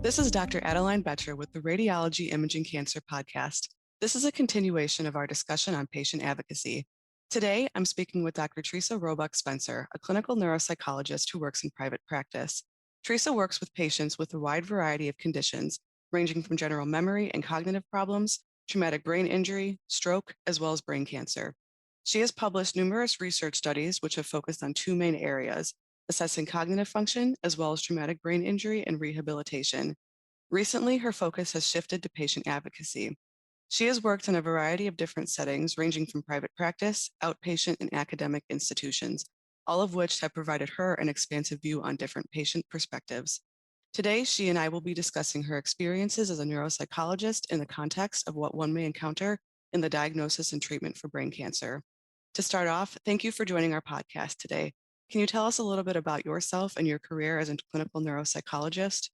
This is Dr. Adeline Boettcher with the Radiology Imaging Cancer Podcast. This is a continuation of our discussion on patient advocacy. Today, I'm speaking with Dr. Tresa Roebuck Spencer, a clinical neuropsychologist who works in private practice. Tresa works with patients with a wide variety of conditions, ranging from general memory and cognitive problems, traumatic brain injury, stroke, as well as brain cancer. She has published numerous research studies which have focused on two main areas: assessing cognitive function, as well as traumatic brain injury and rehabilitation. Recently, her focus has shifted to patient advocacy. She has worked in a variety of different settings, ranging from private practice, outpatient, and academic institutions, all of which have provided her an expansive view on different patient perspectives. Today, she and I will be discussing her experiences as a neuropsychologist in the context of what one may encounter in the diagnosis and treatment for brain cancer. To start off, thank you for joining our podcast today. Can you tell us a little bit about yourself and your career as a clinical neuropsychologist?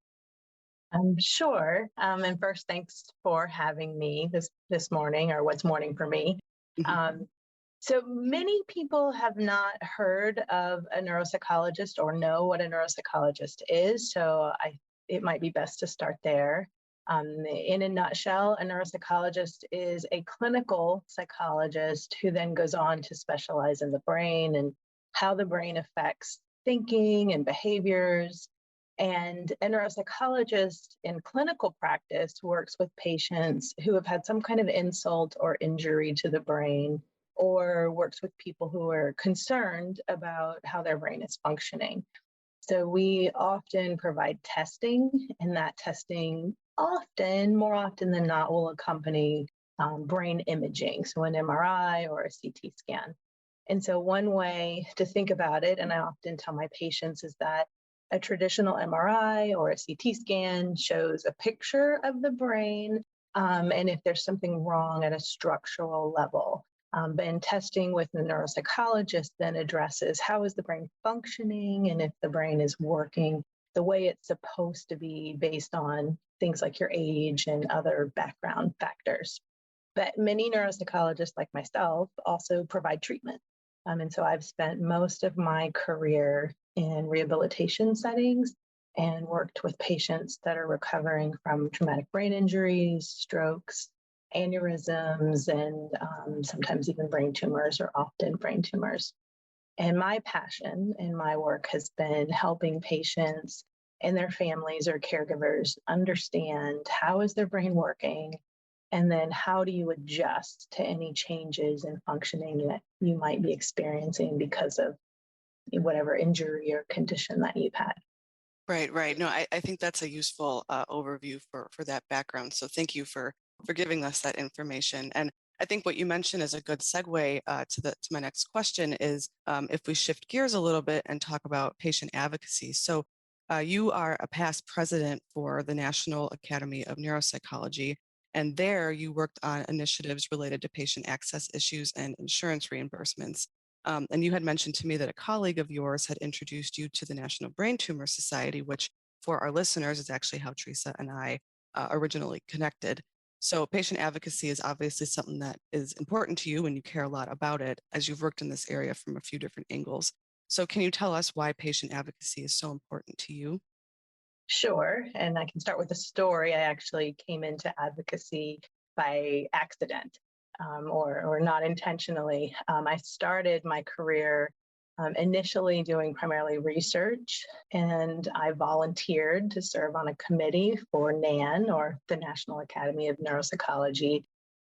Sure. And first, thanks for having me this morning, or what's morning for me. So many people have not heard of a neuropsychologist or know what a neuropsychologist is. So it might be best to start there. In a nutshell, a neuropsychologist is a clinical psychologist who then goes on to specialize in the brain and how the brain affects thinking and behaviors. And a neuropsychologist in clinical practice works with patients who have had some kind of insult or injury to the brain, or works with people who are concerned about how their brain is functioning. So we often provide testing, and that testing more often than not, will accompany brain imaging, so an MRI or a CT scan. And so one way to think about it, and I often tell my patients, is that a traditional MRI or a CT scan shows a picture of the brain, and if there's something wrong at a structural level. And testing with the neuropsychologist then addresses how is the brain functioning, and if the brain is working the way it's supposed to be based on things like your age and other background factors. But many neuropsychologists like myself also provide treatment. And so I've spent most of my career in rehabilitation settings and worked with patients that are recovering from traumatic brain injuries, strokes, aneurysms, and sometimes even brain tumors, or often brain tumors. And my passion in my work has been helping patients and their families or caregivers understand how is their brain working, and then how do you adjust to any changes in functioning that you might be experiencing because of whatever injury or condition that you've had. Right. No, I think that's a useful overview for that background. So thank you for giving us that information. And I think what you mentioned is a good segue to my next question is if we shift gears a little bit and talk about patient advocacy. So you are a past president for the National Academy of Neuropsychology, and there you worked on initiatives related to patient access issues and insurance reimbursements. And you had mentioned to me that a colleague of yours had introduced you to the National Brain Tumor Society, which for our listeners is actually how Tresa and I originally connected. So patient advocacy is obviously something that is important to you and you care a lot about it, as you've worked in this area from a few different angles. So can you tell us why patient advocacy is so important to you? Sure. And I can start with a story. I actually came into advocacy by accident, or not intentionally. I started my career initially doing primarily research, and I volunteered to serve on a committee for NAN, or the National Academy of Neuropsychology,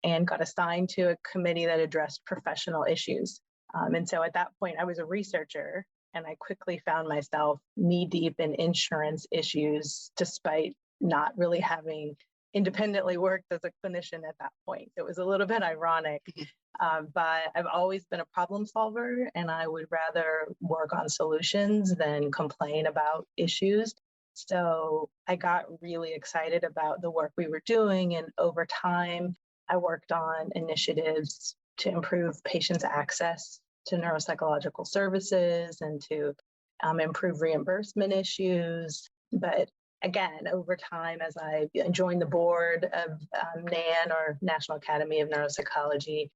and got assigned to a committee that addressed professional issues. And so at that point, I was a researcher, and I quickly found myself knee-deep in insurance issues, despite not really having independently worked as a clinician at that point. It was a little bit ironic, but I've always been a problem solver, and I would rather work on solutions than complain about issues. So I got really excited about the work we were doing, and over time, I worked on initiatives to improve patients' access to neuropsychological services and to improve reimbursement issues. But again, over time, as I joined the board of NAN, or National Academy of Neuropsychology,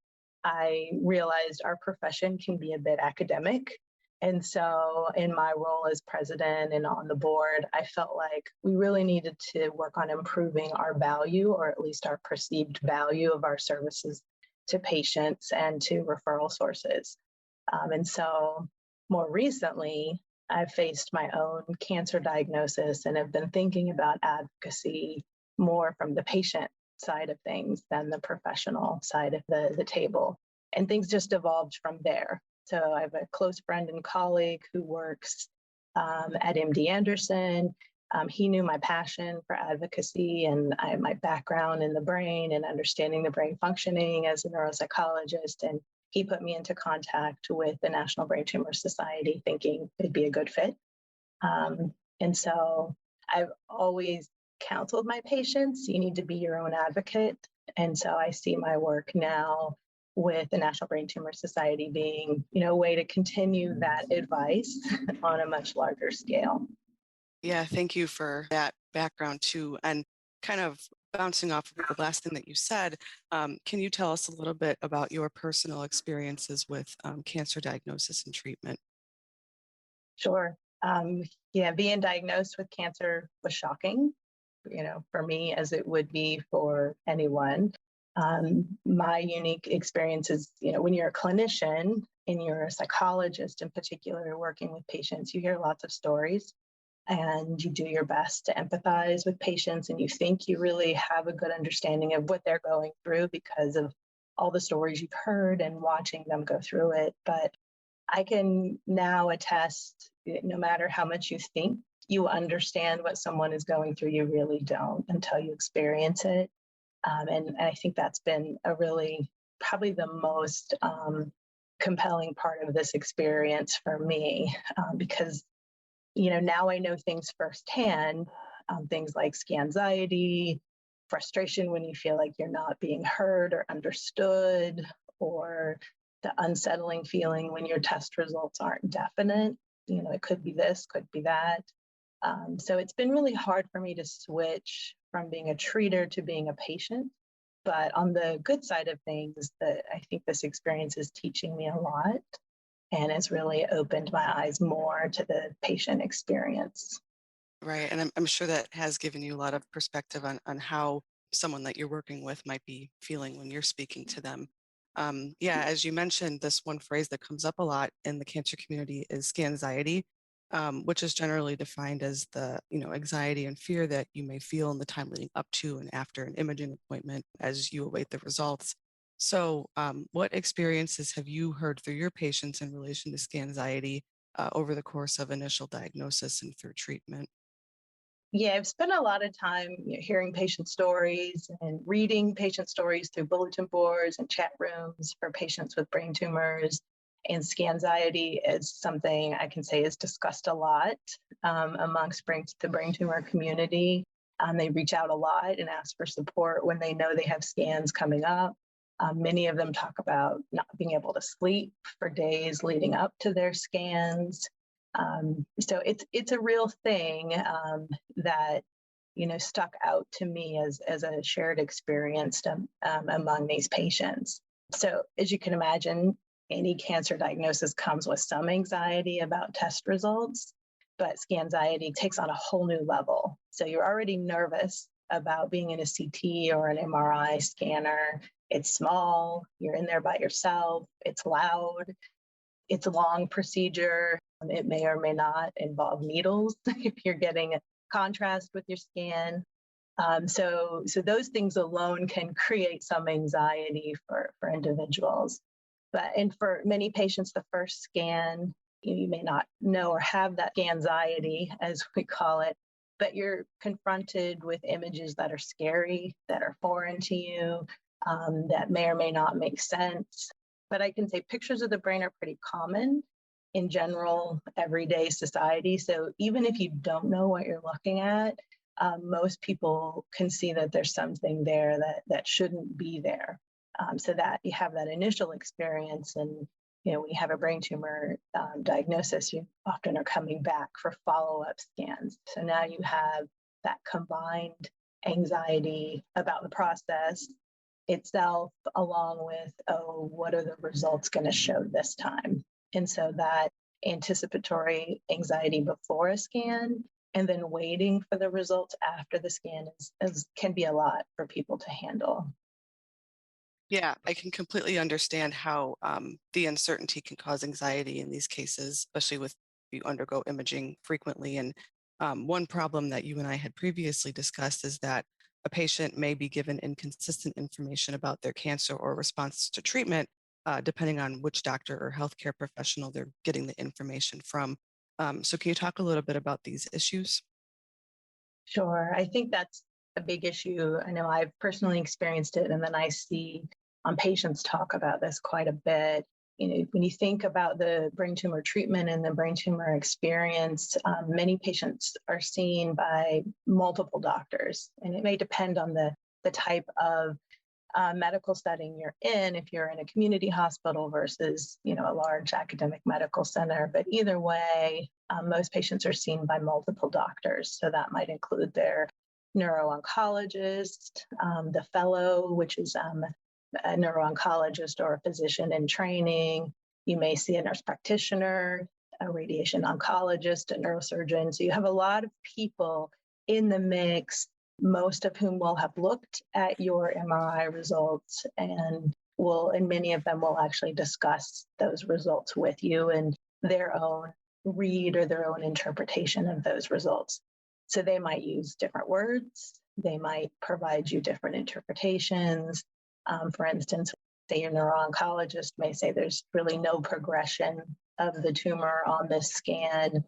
I realized our profession can be a bit academic, And so in my role as president and on the board, I felt like we really needed to work on improving our value, or at least our perceived value of our services to patients and to referral sources. And so more recently, I've faced my own cancer diagnosis and have been thinking about advocacy more from the patient side of things than the professional side of the table. And things just evolved from there. So I have a close friend and colleague who works at MD Anderson. He knew my passion for advocacy and my background in the brain and understanding the brain functioning as a neuropsychologist. And he put me into contact with the National Brain Tumor Society, thinking it'd be a good fit. And so I've always counseled my patients, you need to be your own advocate. And so I see my work now with the National Brain Tumor Society being, a way to continue that advice on a much larger scale. Yeah, thank you for that background too. And kind of bouncing off of the last thing that you said, can you tell us a little bit about your personal experiences with cancer diagnosis and treatment? Sure. Being diagnosed with cancer was shocking, for me as it would be for anyone. My unique experience is, when you're a clinician and you're a psychologist in particular working with patients, you hear lots of stories and you do your best to empathize with patients and you think you really have a good understanding of what they're going through because of all the stories you've heard and watching them go through it. But I can now attest, no matter how much you think you understand what someone is going through, you really don't until you experience it. And I think that's been probably the most compelling part of this experience for me, because, now I know things firsthand, things like scanxiety, frustration when you feel like you're not being heard or understood, or the unsettling feeling when your test results aren't definite. It could be this, could be that. So it's been really hard for me to switch from being a treater to being a patient. But on the good side of things, I think this experience is teaching me a lot and it's really opened my eyes more to the patient experience. Right. And I'm sure that has given you a lot of perspective on how someone that you're working with might be feeling when you're speaking to them. As you mentioned, this one phrase that comes up a lot in the cancer community is scanxiety, which is generally defined as the anxiety and fear that you may feel in the time leading up to and after an imaging appointment as you await the results. So what experiences have you heard through your patients in relation to scanxiety over the course of initial diagnosis and through treatment? Yeah, I've spent a lot of time hearing patient stories and reading patient stories through bulletin boards and chat rooms for patients with brain tumors. And scanxiety is something I can say is discussed a lot amongst the brain tumor community. They reach out a lot and ask for support when they know they have scans coming up. Many of them talk about not being able to sleep for days leading up to their scans. So it's a real thing that stuck out to me as a shared experience among these patients. So as you can imagine, any cancer diagnosis comes with some anxiety about test results, but scanxiety takes on a whole new level. So you're already nervous about being in a CT or an MRI scanner. It's small, you're in there by yourself, it's loud, it's a long procedure. It may or may not involve needles if you're getting a contrast with your scan. So those things alone can create some anxiety for individuals. And for many patients, the first scan, you may not know or have that scanxiety, as we call it, but you're confronted with images that are scary, that are foreign to you, that may or may not make sense. But I can say pictures of the brain are pretty common in general, everyday society. So even if you don't know what you're looking at, most people can see that there's something there that shouldn't be there. So that you have that initial experience, and when you have a brain tumor diagnosis, you often are coming back for follow-up scans. So now you have that combined anxiety about the process itself, along with, what are the results going to show this time? And so that anticipatory anxiety before a scan, and then waiting for the results after the scan can be a lot for people to handle. Yeah, I can completely understand how the uncertainty can cause anxiety in these cases, especially with you undergo imaging frequently. And one problem that you and I had previously discussed is that a patient may be given inconsistent information about their cancer or response to treatment, depending on which doctor or healthcare professional they're getting the information from. So can you talk a little bit about these issues? Sure. I think that's a big issue. I know I've personally experienced it, and then I see patients talk about this quite a bit. When you think about the brain tumor treatment and the brain tumor experience, many patients are seen by multiple doctors, and it may depend on the type of medical setting you're in, if you're in a community hospital versus a large academic medical center. But either way, most patients are seen by multiple doctors. So that might include their neuro-oncologist, the fellow, which is a neuro-oncologist or a physician in training. You may see a nurse practitioner, a radiation oncologist, a neurosurgeon. So you have a lot of people in the mix, most of whom will have looked at your MRI results and many of them will actually discuss those results with you and their own read or their own interpretation of those results. So they might use different words. They might provide you different interpretations. For instance, say your neuro-oncologist may say there's really no progression of the tumor on this scan.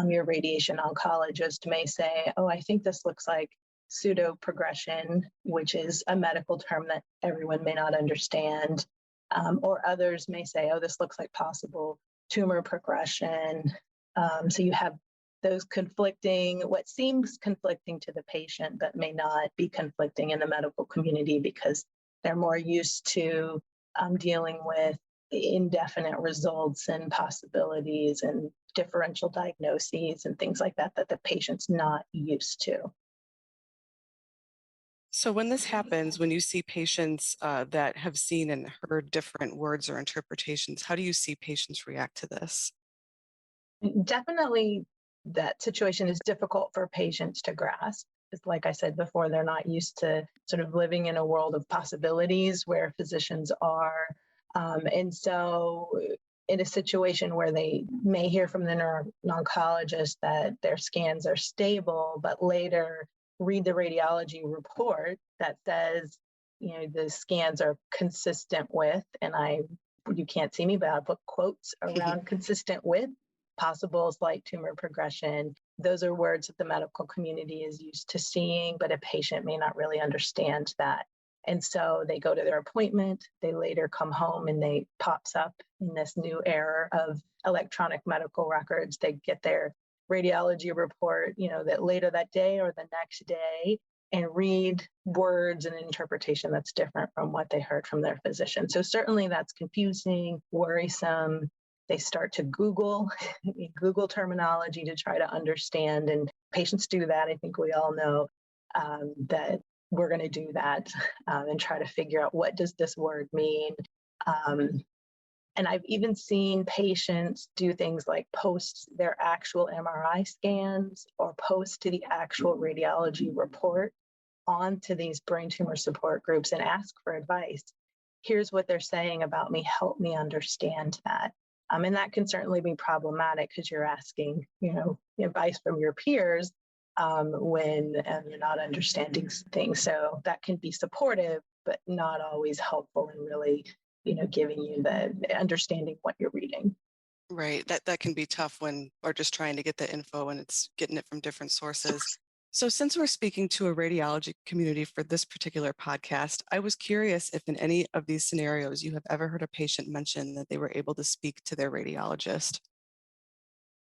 Your radiation oncologist may say, oh, I think this looks like pseudo-progression, which is a medical term that everyone may not understand. Or others may say, oh, this looks like possible tumor progression. So you have those conflicting, what seems conflicting to the patient, but may not be conflicting in the medical community because they're more used to dealing with indefinite results and possibilities and differential diagnoses and things like that the patient's not used to. So when this happens, when you see patients that have seen and heard different words or interpretations, how do you see patients react to this? Definitely, that situation is difficult for patients to grasp. It's like I said before, they're not used to sort of living in a world of possibilities where physicians are. And so in a situation where they may hear from the neuro-oncologist that their scans are stable, but later read the radiology report that says, the scans are consistent with, and you can't see me, but I'll put quotes around consistent with possible slight tumor progression. Those are words that the medical community is used to seeing, but a patient may not really understand that. And so they go to their appointment, they later come home and they pops up in this new era of electronic medical records. They get their radiology report, that later that day or the next day, and read words and interpretation that's different from what they heard from their physician. So certainly that's confusing, worrisome. They start to Google terminology to try to understand, and patients do that. I think we all know that we're going to do that and try to figure out, what does this word mean? And I've even seen patients do things like post their actual MRI scans or post to the actual radiology report onto these brain tumor support groups and ask for advice. Here's what they're saying about me. Help me understand that. And that can certainly be problematic because you're asking, advice from your peers when you're not understanding things. So that can be supportive, but not always helpful in really, giving you the understanding what you're reading. Right. That can be tough when we're just trying to get the info and it's getting it from different sources. So since we're speaking to a radiology community for this particular podcast, I was curious if in any of these scenarios you have ever heard a patient mention that they were able to speak to their radiologist.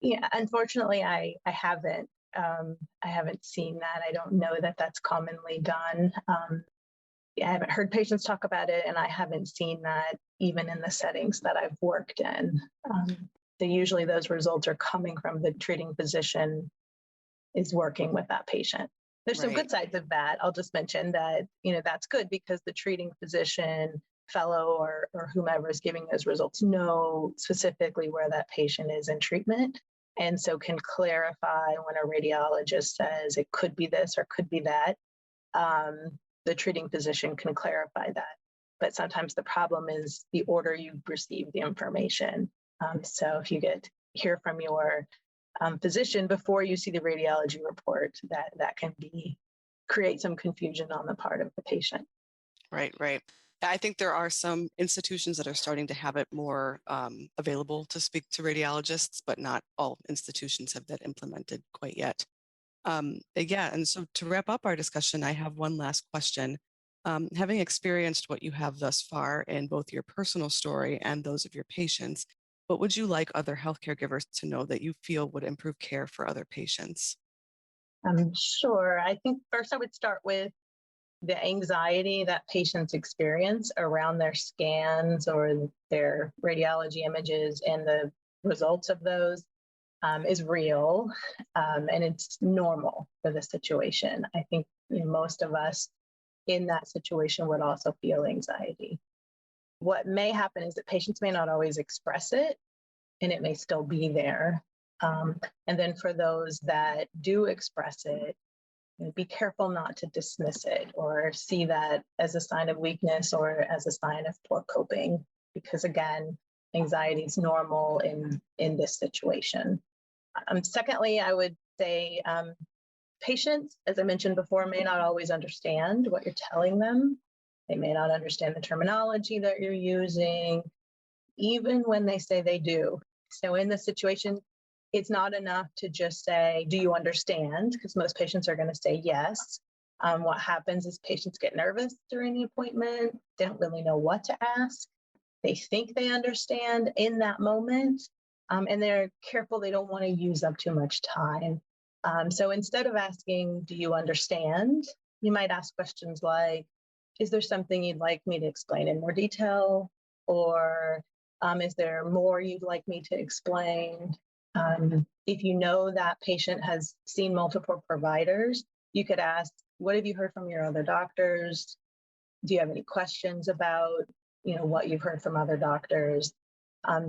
Yeah, unfortunately, I haven't. I haven't seen that. I don't know that that's commonly done. I haven't heard patients talk about it, and I haven't seen that even in the settings that I've worked in. So usually those results are coming from the treating physician is working with that patient. There's some good sides of that. I'll just mention that, that's good because the treating physician fellow or whomever is giving those results know specifically where that patient is in treatment. And so can clarify when a radiologist says it could be this or could be that. The treating physician can clarify that. But sometimes the problem is the order you receive the information. So if you hear from your physician before you see the radiology report, that can create some confusion on the part of the patient. Right. I think there are some institutions that are starting to have it more available to speak to radiologists, but not all institutions have that implemented quite yet. And so to wrap up our discussion, I have one last question. Having experienced what you have thus far in both your personal story and those of your patients, what would you like other healthcare givers to know that you feel would improve care for other patients? Sure. I think first I would start with the anxiety that patients experience around their scans or their radiology images and the results of those is real, and it's normal for the situation. I think most of us in that situation would also feel anxiety. What may happen is that patients may not always express it, and it may still be there. And then for those that do express it, be careful not to dismiss it or see that as a sign of weakness or as a sign of poor coping, because again, anxiety is normal in this situation. Secondly, I would say patients, as I mentioned before, may not always understand what you're telling them. They may not understand the terminology that you're using, even when they say they do. So in this situation, it's not enough to just say, do you understand? Because most patients are going to say yes. What happens is patients get nervous during the appointment. They don't really know what to ask. They think they understand in that moment, and they're careful. They don't want to use up too much time. So instead of asking, do you understand? You might ask questions like, is there something you'd like me to explain in more detail? Or is there more you'd like me to explain? If you know that patient has seen multiple providers, you could ask, what have you heard from your other doctors? Do you have any questions about, what you've heard from other doctors?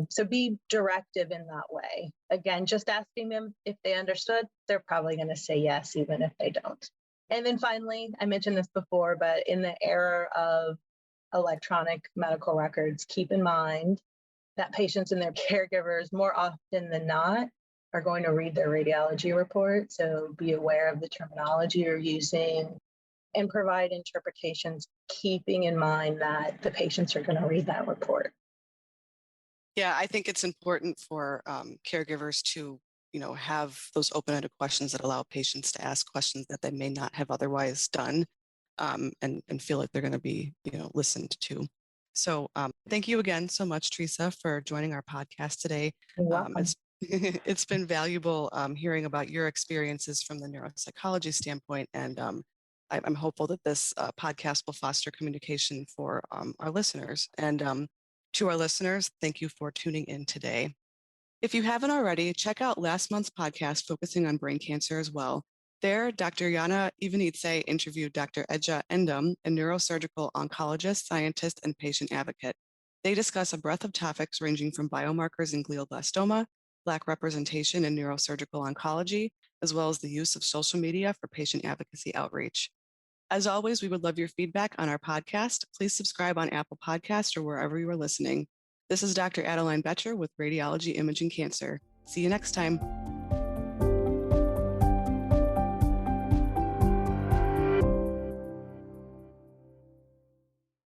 So be directive in that way. Again, just asking them if they understood, they're probably going to say yes, even if they don't. And then finally, I mentioned this before, but in the era of electronic medical records, keep in mind that patients and their caregivers, more often than not, are going to read their radiology report. So be aware of the terminology you're using and provide interpretations, keeping in mind that the patients are going to read that report. Yeah, I think it's important for caregivers to, have those open-ended questions that allow patients to ask questions that they may not have otherwise done, and feel like they're going to be, listened to. So thank you again so much, Tresa, for joining our podcast today. You're welcome. It's been valuable hearing about your experiences from the neuropsychology standpoint, and I'm hopeful that this podcast will foster communication for our listeners. And to our listeners, thank you for tuning in today. If you haven't already, check out last month's podcast focusing on brain cancer as well. There, Dr. Yana Ivanidze interviewed Dr. Edja Endum, a neurosurgical oncologist, scientist, and patient advocate. They discuss a breadth of topics ranging from biomarkers in glioblastoma, Black representation in neurosurgical oncology, as well as the use of social media for patient advocacy outreach. As always, we would love your feedback on our podcast. Please subscribe on Apple Podcasts or wherever you are listening. This is Dr. Adeline Boettcher with Radiology Imaging Cancer. See you next time.